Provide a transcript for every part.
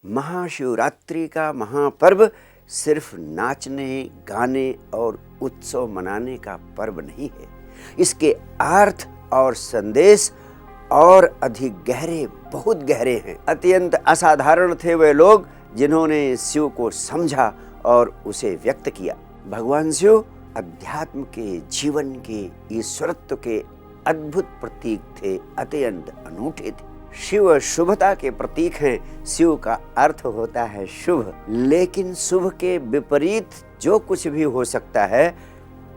महाशिवरात्रि का महापर्व सिर्फ नाचने, गाने और उत्सव मनाने का पर्व नहीं है। इसके अर्थ और संदेश और अधिक गहरे, बहुत गहरे हैं। अत्यंत असाधारण थे वे लोग जिन्होंने शिव को समझा और उसे व्यक्त किया। भगवान शिव अध्यात्म के, जीवन के, ईश्वरत्व के अद्भुत प्रतीक थे, अत्यंत अनूठे थे। शिव शुभता के प्रतीक हैं। शिव का अर्थ होता है शुभ, लेकिन शुभ के विपरीत जो कुछ भी हो सकता है,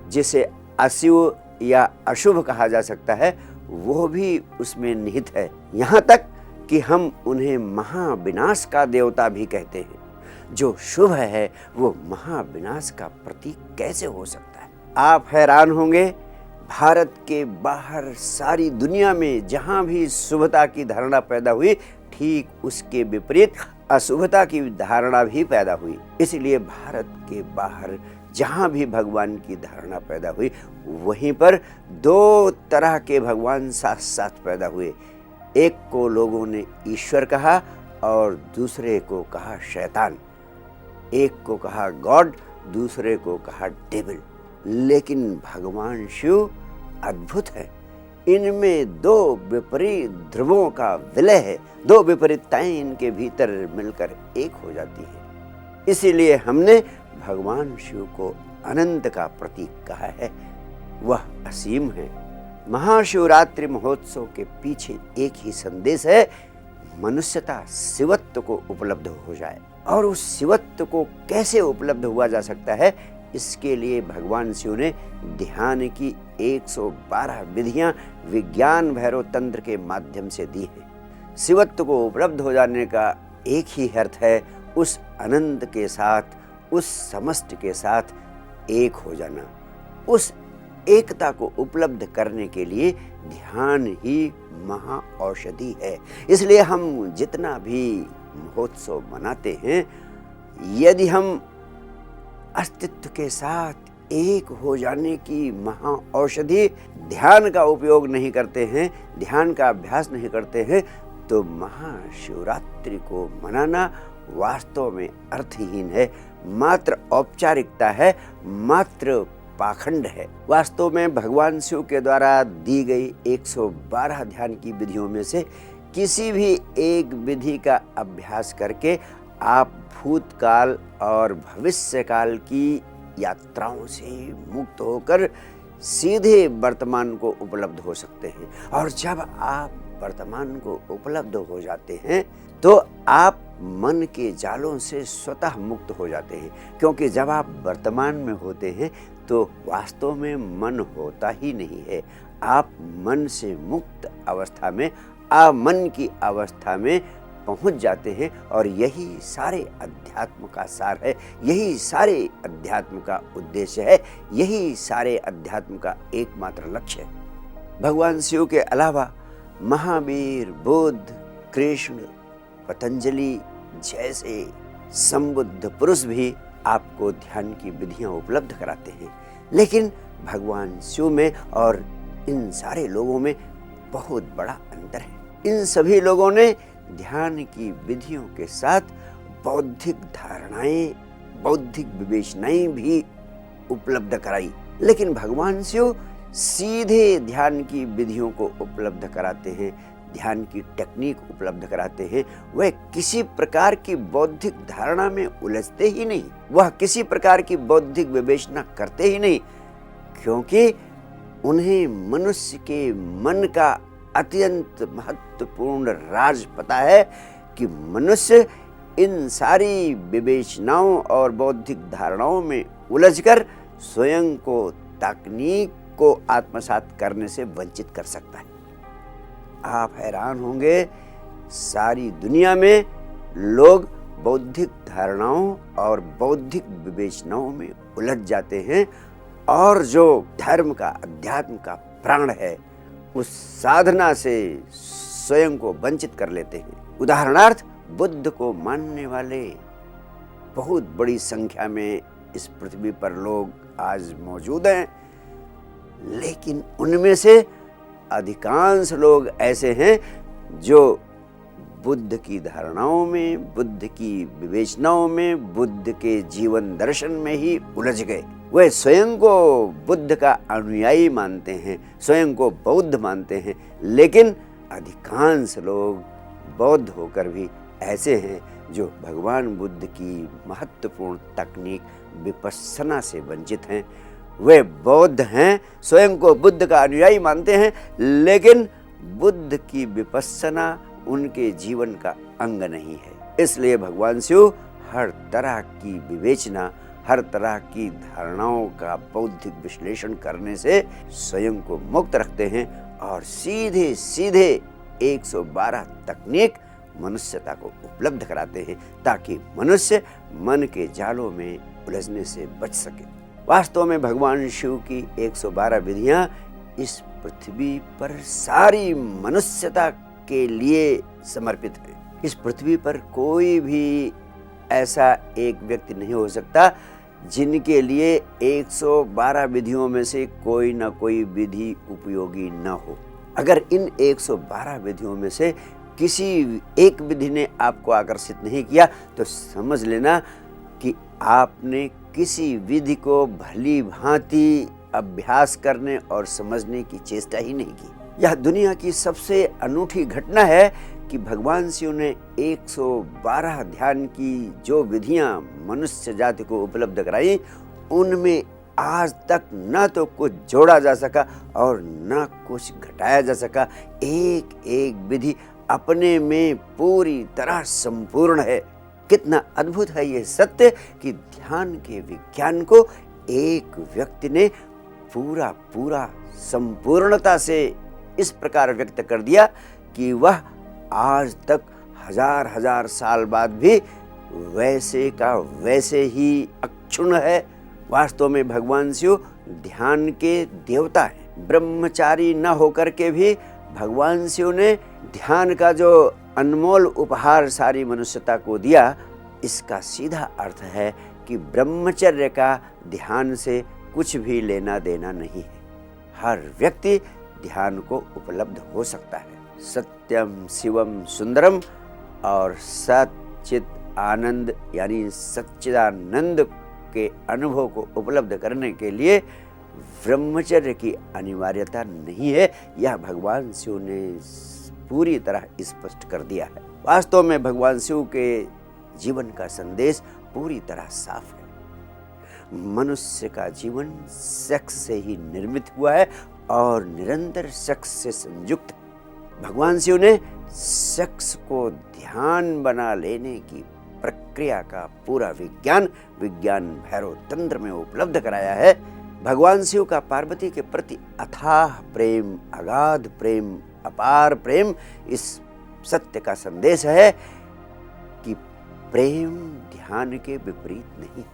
जिसे अशिव या अशुभ कहा जा सकता है, वो भी उसमें निहित है। यहाँ तक कि हम उन्हें महाविनाश का देवता भी कहते हैं। जो शुभ है वो महाविनाश का प्रतीक कैसे हो सकता है? आप हैरान होंगे, भारत के बाहर सारी दुनिया में जहां भी शुभता की धारणा पैदा हुई, ठीक उसके विपरीत अशुभता की धारणा भी पैदा हुई। इसलिए भारत के बाहर जहां भी भगवान की धारणा पैदा हुई, वहीं पर दो तरह के भगवान साथ साथ पैदा हुए। एक को लोगों ने ईश्वर कहा और दूसरे को कहा शैतान। एक को कहा गॉड, दूसरे को कहा डेविल। लेकिन भगवान शिव अद्भुत है। इनमें दो विपरीत ध्रुवों का विलय है। दो विपरीतताएं इनके भीतर मिलकर एक हो जाती है। इसीलिए हमने भगवान शिव को अनंत का प्रतीक कहा है। वह असीम है। महाशिवरात्रि महोत्सव के पीछे एक ही संदेश है, मनुष्यता शिवत्व को उपलब्ध हो जाए। और उस शिवत्व को कैसे उपलब्ध हुआ जा सकता है, इसके लिए भगवान शिव ने ध्यान की 112 विधियां विज्ञान भैरव तंत्र के माध्यम से दी हैं। शिवत्व को उपलब्ध हो जाने का एक ही अर्थ है, उस अनंत के साथ, उस समस्त के साथ एक हो जाना। उस एकता को उपलब्ध करने के लिए ध्यान ही महा औषधि है। इसलिए हम जितना भी महोत्सव मनाते हैं, यदि हम अस्तित्व के साथ एक हो जाने की महा औषधि ध्यान का उपयोग नहीं करते हैं, ध्यान का अभ्यास नहीं करते हैं, तो महाशिवरात्रि को मनाना वास्तव में अर्थहीन है, मात्र औपचारिकता है, मात्र पाखंड है। वास्तव में भगवान शिव के द्वारा दी गई 112 ध्यान की विधियों में से किसी भी एक विधि का अभ्यास करके आप भूतकाल और भविष्यकाल की यात्राओं से मुक्त होकर सीधे वर्तमान को उपलब्ध हो सकते हैं। और जब आप वर्तमान को उपलब्ध हो जाते हैं, तो आप मन के जालों से स्वतः मुक्त हो जाते हैं। क्योंकि जब आप वर्तमान में होते हैं, तो वास्तव में मन होता ही नहीं है। आप मन से मुक्त अवस्था में, अमन की अवस्था में पहुंच जाते हैं। और यही सारे अध्यात्म का सार है, यही सारे अध्यात्म का उद्देश्य है, यही सारे अध्यात्म का एकमात्र लक्ष्य है। भगवान शिव के अलावा महावीर, बुद्ध, कृष्ण, पतंजलि जैसे संबुद्ध पुरुष भी आपको ध्यान की विधियां उपलब्ध कराते हैं। लेकिन भगवान शिव में और इन सारे लोगों में बहुत बड़ा अंतर है। इन सभी लोगों ने ध्यान की विधियों के साथ बौद्धिक धारणाएं, बौद्धिक विवेचनाएं भी उपलब्ध कराई। लेकिन भगवान शिव सीधे ध्यान की विधियों को उपलब्ध कराते हैं, ध्यान की टेक्निक उपलब्ध कराते हैं। वह किसी प्रकार की बौद्धिक धारणा में उलझते ही नहीं, वह किसी प्रकार की बौद्धिक विवेचना करते ही नहीं, क्योंकि उन्हें मनुष्य के मन का अत्यंत महत्वपूर्ण राज पता है कि मनुष्य इन सारी विवेचनाओं और बौद्धिक धारणाओं में उलझकर स्वयं को, तकनीक को आत्मसात करने से वंचित कर सकता है। आप हैरान होंगे, सारी दुनिया में लोग बौद्धिक धारणाओं और बौद्धिक विवेचनाओं में उलझ जाते हैं, और जो धर्म का, अध्यात्म का प्राण है, उस साधना से स्वयं को वंचित कर लेते हैं। उदाहरणार्थ, बुद्ध को मानने वाले बहुत बड़ी संख्या में इस पृथ्वी पर लोग आज मौजूद हैं, लेकिन उनमें से अधिकांश लोग ऐसे हैं जो बुद्ध की धारणाओं में, बुद्ध की विवेचनाओं में, बुद्ध के जीवन दर्शन में ही उलझ गए। वे स्वयं को बुद्ध का अनुयायी मानते हैं, स्वयं को बौद्ध मानते हैं, लेकिन अधिकांश लोग बौद्ध होकर भी ऐसे हैं जो भगवान बुद्ध की महत्वपूर्ण तकनीक विपश्यना से वंचित हैं। वे बौद्ध हैं, स्वयं को बुद्ध का अनुयायी मानते हैं, लेकिन बुद्ध की विपश्यना उनके जीवन का अंग नहीं है। इसलिए भगवान शिव हर तरह की विवेचना, हर तरह की धारणाओं का बौद्धिक विश्लेषण करने से स्वयं को मुक्त रखते हैं और सीधे सीधे 112 तकनीक मनुष्यता को उपलब्ध कराते हैं ताकि मनुष्य मन के जालों में उलझने से बच सके। वास्तव में भगवान शिव की 112 विधियां इस पृथ्वी पर सारी मनुष्यता के लिए समर्पित है। इस पृथ्वी पर कोई भी ऐसा एक व्यक्ति नहीं हो सकता जिनके लिए 112 विधियों में से कोई ना कोई विधि उपयोगी न हो। अगर इन 112 विधियों में से किसी एक विधि ने आपको आकर्षित नहीं किया तो समझ लेना कि आपने किसी विधि को भली भांति अभ्यास करने और समझने की चेष्टा ही नहीं की। यह दुनिया की सबसे अनूठी घटना है कि भगवान शिव ने 112 ध्यान की जो विधियां मनुष्य जाति को उपलब्ध कराई, उनमें आज तक न तो कुछ जोड़ा जा सका और न कुछ घटाया जा सका। एक एक विधि अपने में पूरी तरह संपूर्ण है। कितना अद्भुत है यह सत्य कि ध्यान के विज्ञान को एक व्यक्ति ने पूरा संपूर्णता से इस प्रकार व्यक्त कर दिया कि वह आज तक हजार साल बाद भी वैसे का वैसे ही अक्षुण्ण है। वास्तव में भगवान शिव ध्यान के देवता हैं। ब्रह्मचारी न होकर के भी भगवान शिव ने ध्यान का जो अनमोल उपहार सारी मनुष्यता को दिया, इसका सीधा अर्थ है कि ब्रह्मचर्य का ध्यान से कुछ भी लेना देना नहीं है। हर व्यक्ति ध्यान को उपलब्ध हो सकता है। सत्यम शिवम सुंदरम और सच्चित आनंद यानी सच्चिदानंद के अनुभव को उपलब्ध करने के लिए ब्रह्मचर्य की अनिवार्यता नहीं है। यह भगवान शिव ने पूरी तरह स्पष्ट कर दिया है। वास्तव में भगवान शिव के जीवन का संदेश पूरी तरह साफ है। मनुष्य का जीवन सेक्स से ही निर्मित हुआ है और निरंतर सेक्स से संयुक्त। भगवान शिव ने सेक्स को ध्यान बना लेने की प्रक्रिया का पूरा विज्ञान भैरव तंत्र में उपलब्ध कराया है। भगवान शिव का पार्वती के प्रति अथाह प्रेम, अगाध प्रेम, अपार प्रेम इस सत्य का संदेश है कि प्रेम ध्यान के विपरीत नहीं।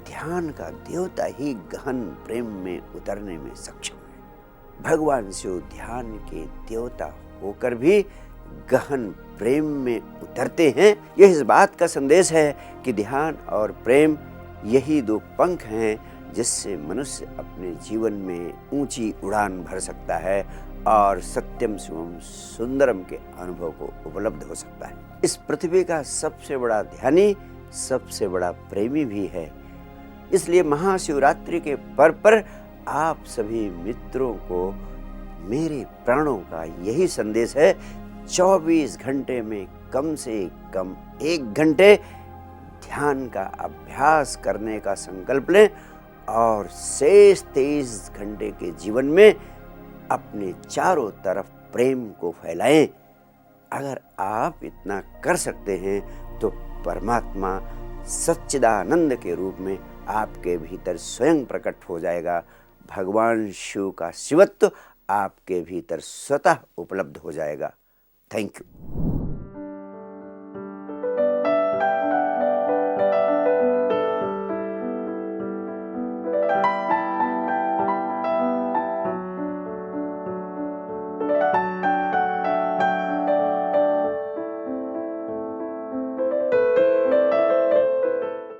ध्यान का देवता ही गहन प्रेम में उतरने में सक्षम है। भगवान शिव ध्यान के देवता होकर भी गहन प्रेम में उतरते हैं। यह इस बात का संदेश है कि ध्यान और प्रेम यही दो पंख हैं जिससे मनुष्य अपने जीवन में ऊंची उड़ान भर सकता है और सत्यम शिवम सुंदरम के अनुभव को उपलब्ध हो सकता है। इस पृथ्वी का सबसे बड़ा ध्यानी, सबसे बड़ा प्रेमी भी है। इसलिए महाशिवरात्रि के पर्व पर आप सभी मित्रों को मेरे प्राणों का यही संदेश है। 24 घंटे में कम से कम 1 घंटे ध्यान का अभ्यास करने का संकल्प लें और शेष 23 घंटे के जीवन में अपने चारों तरफ प्रेम को फैलाएं। अगर आप इतना कर सकते हैं तो परमात्मा सच्चिदानंद के रूप में आपके भीतर स्वयं प्रकट हो जाएगा। भगवान शिव का शिवत्व आपके भीतर स्वतः उपलब्ध हो जाएगा। Thank you.